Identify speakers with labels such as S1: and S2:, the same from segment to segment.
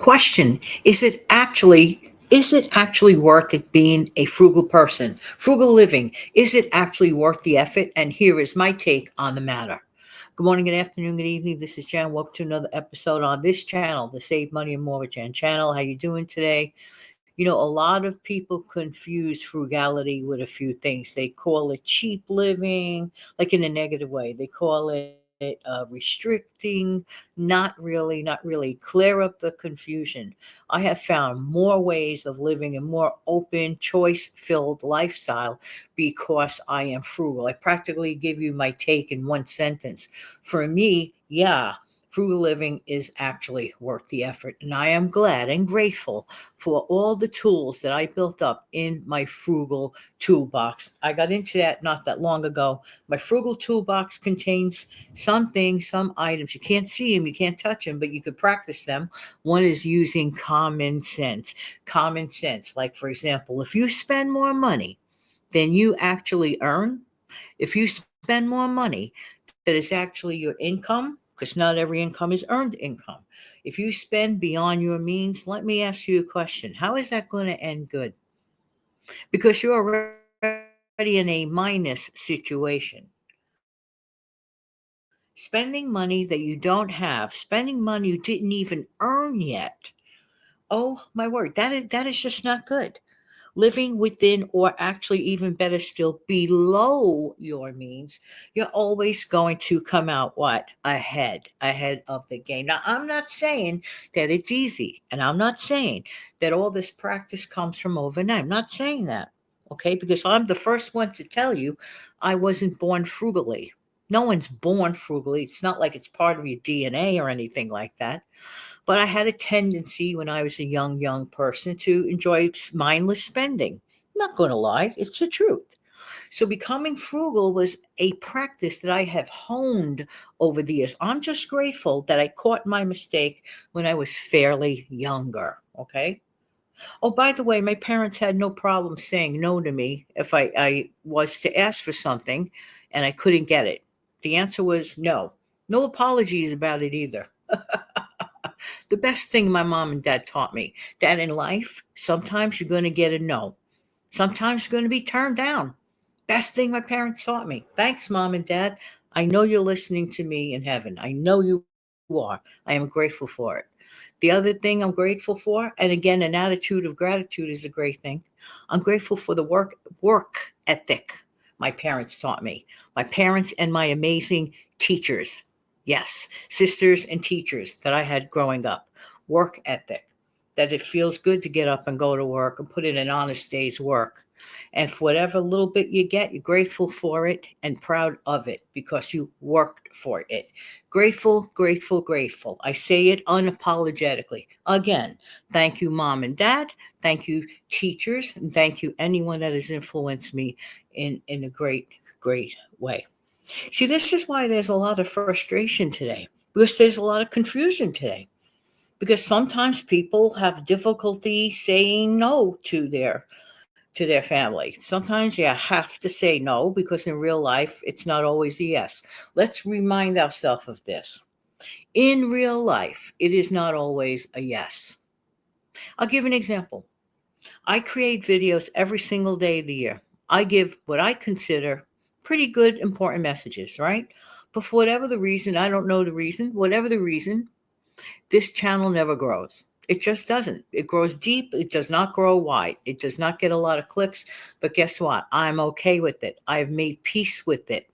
S1: Question: is it actually worth it being a frugal person? Frugal living, is it actually worth the effort? And here is my take on the matter. Good morning, good afternoon, good evening. This is Jan. Welcome to another episode on this channel, the Save Money and More with Jan channel. How you doing today? You know, a lot of people confuse frugality with a few things. They call it cheap living, like in a negative way. They call it restricting. Not really. Clear up the confusion. I have found more ways of living a more open, choice filled lifestyle because I am frugal. I practically give you my take in one sentence. For me, yeah, frugal living is actually worth the effort. And I am glad and grateful for all the tools that I built up in my frugal toolbox. I got into that not that long ago. My frugal toolbox contains some things, some items. You can't see them, you can't touch them, but you could practice them. One is using common sense. Common sense, like for example, if you spend more money than you actually earn, if you spend more money that is actually your income, because not every income is earned income. If you spend beyond your means, let me ask you a question. How is that going to end good? Because you're already in a minus situation. Spending money that you don't have, spending money you didn't even earn yet. Oh my word, that is just not good. Living within, or actually even better still below your means, you're always going to come out what? Ahead of the game. Now, I'm not saying that it's easy, and I'm not saying that all this practice comes from overnight. I'm not saying that. Okay, because I'm the first one to tell you I wasn't born frugally. No one's born frugally. It's not like it's part of your DNA or anything like that. But I had a tendency when I was a young person to enjoy mindless spending. I'm not going to lie, it's the truth. So becoming frugal was a practice that I have honed over the years. I'm just grateful that I caught my mistake when I was fairly younger. Okay. Oh, by the way, my parents had no problem saying no to me if I was to ask for something and I couldn't get it. The answer was no. No apologies about it either. The best thing my mom and dad taught me that in life, sometimes you're going to get a no. Sometimes you're going to be turned down. Best thing my parents taught me. Thanks, mom and dad. I know you're listening to me in heaven. I know you are. I am grateful for it. The other thing I'm grateful for, and again, an attitude of gratitude is a great thing. I'm grateful for the work ethic my parents taught me. My parents and my amazing teachers. Yes, sisters and teachers that I had growing up. Work ethic. That it feels good to get up and go to work and put in an honest day's work. And for whatever little bit you get, you're grateful for it and proud of it because you worked for it. Grateful, grateful, grateful. I say it unapologetically. Again, thank you, mom and dad. Thank you, teachers. And thank you, anyone that has influenced me in a great way. See, this is why there's a lot of frustration today because there's a lot of confusion today because sometimes people have difficulty saying no to their family. Sometimes you have to say no because in real life it's not always a yes. Let's remind ourselves of this. In real life, it is not always a yes. I'll give an example. I create videos every single day of the year. I give what I consider pretty good, important messages, right? But for whatever the reason, I don't know the reason, whatever the reason, this channel never grows. It just doesn't. It grows deep. It does not grow wide. It does not get a lot of clicks. But guess what? I'm okay with it. I've made peace with it.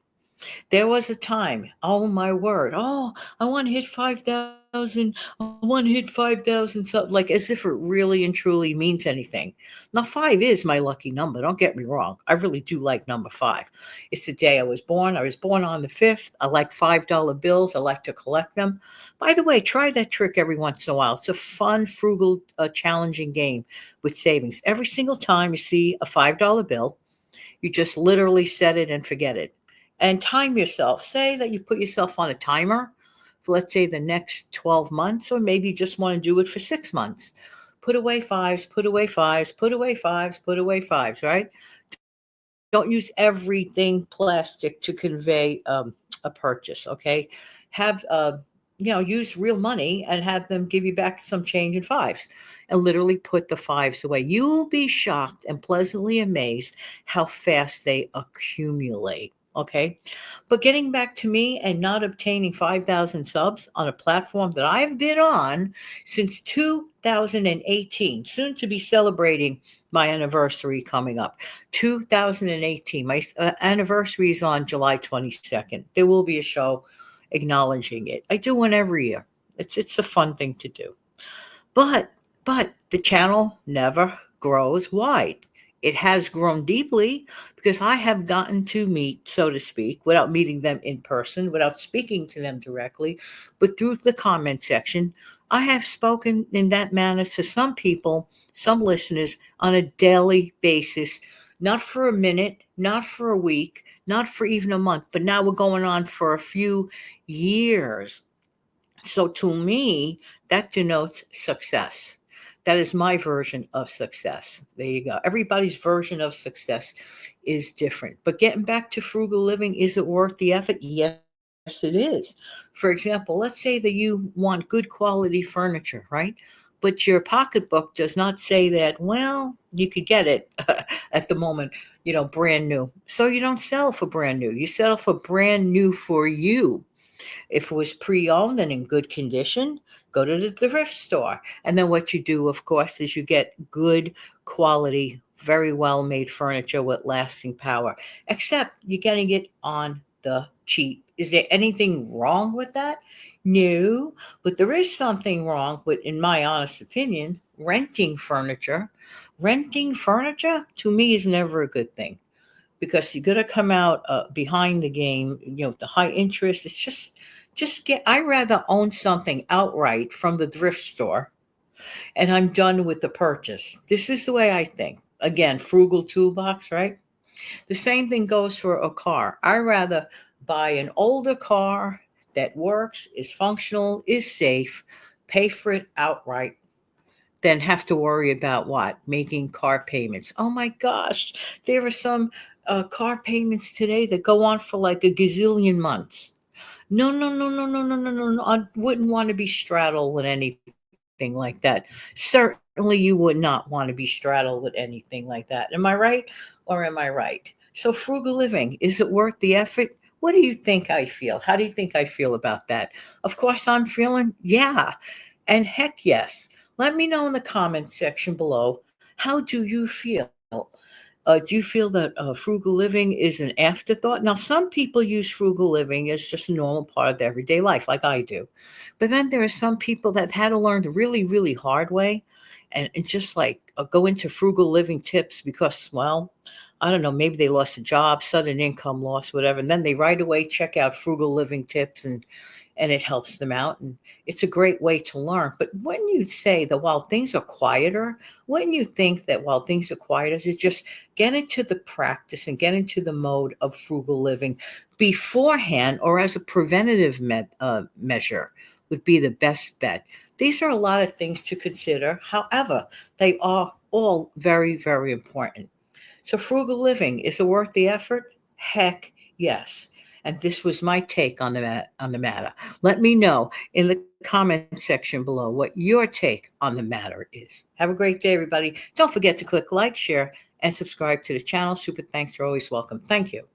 S1: There was a time, oh my word, oh, I want to hit 5,000. I want to hit 5,000 subs, like as if it really and truly means anything. Now, five is my lucky number. Don't get me wrong. I really do like number five. It's the day I was born. I was born on the 5th. I like $5 bills. I like to collect them. By the way, try that trick every once in a while. It's a fun, frugal, challenging game with savings. Every single time you see a $5 bill, you just literally set it and forget it and time yourself. Say that you put yourself on a timer for, let's say, the next 12 months, or maybe you just want to do it for 6 months. Put away fives, put away fives, put away fives, put away fives, right? Don't use everything plastic to convey a purchase, okay? Have use real money and have them give you back some change in fives and literally put the fives away. You will be shocked and pleasantly amazed how fast they accumulate. Okay. But getting back to me and not obtaining 5,000 subs on a platform that I've been on since 2018, soon to be celebrating my anniversary coming up. 2018. My anniversary is on July 22nd. There will be a show acknowledging it. I do one every year. It's a fun thing to do. But the channel never grows wide. It has grown deeply because I have gotten to meet, so to speak, without meeting them in person, without speaking to them directly, but through the comment section. I have spoken in that manner to some people, some listeners on a daily basis, not for a minute, not for a week, not for even a month, but now we're going on for a few years. So to me, that denotes success. That is my version of success. There you go. Everybody's version of success is different. But getting back to frugal living, is it worth the effort? Yes, it is. For example, let's say that you want good quality furniture, right? But your pocketbook does not say that, well, you could get it at the moment, brand new. So you don't sell for brand new. You sell for brand new for you. If it was pre-owned and in good condition, go to the thrift store. And then what you do, of course, is you get good quality, very well made furniture with lasting power. Except you're getting it on the cheap. Is there anything wrong with that? No, but there is something wrong with, in my honest opinion, renting furniture. Renting furniture to me is never a good thing because you're going to come out behind the game, the high interest. It's just get, I rather own something outright from the thrift store and I'm done with the purchase. This is the way I think. Again, frugal toolbox, right? The same thing goes for a car. I rather buy an older car that works, is functional, is safe, pay for it outright, than have to worry about what? Making car payments. Oh my gosh, there are some car payments today that go on for like a gazillion months. No, no, no, no, no, no, no, no, no. I wouldn't want to be straddled with anything like that. Certainly, you would not want to be straddled with anything like that. Am I right or am I right? So, frugal living, is it worth the effort? What do you think I feel? How do you think I feel about that? Of course, I'm feeling, yeah. And heck yes. Let me know in the comments section below. How do you feel? Do you feel that frugal living is an afterthought? Now, some people use frugal living as just a normal part of their everyday life, like I do. But then there are some people that had to learn the really, really hard way and just like go into frugal living tips because, well, I don't know, maybe they lost a job, sudden income loss, whatever. And then they right away check out frugal living tips and it helps them out. And it's a great way to learn. But when you say that while things are quieter, when you think that while things are quieter, to just get into the practice and get into the mode of frugal living beforehand or as a preventative measure would be the best bet. These are a lot of things to consider. However, they are all very, very important. So, frugal living, is it worth the effort? Heck yes. And this was my take on the matter. Let me know in the comment section below what your take on the matter is. Have a great day, everybody. Don't forget to click like, share, and subscribe to the channel. Super thanks. You're always welcome. Thank you.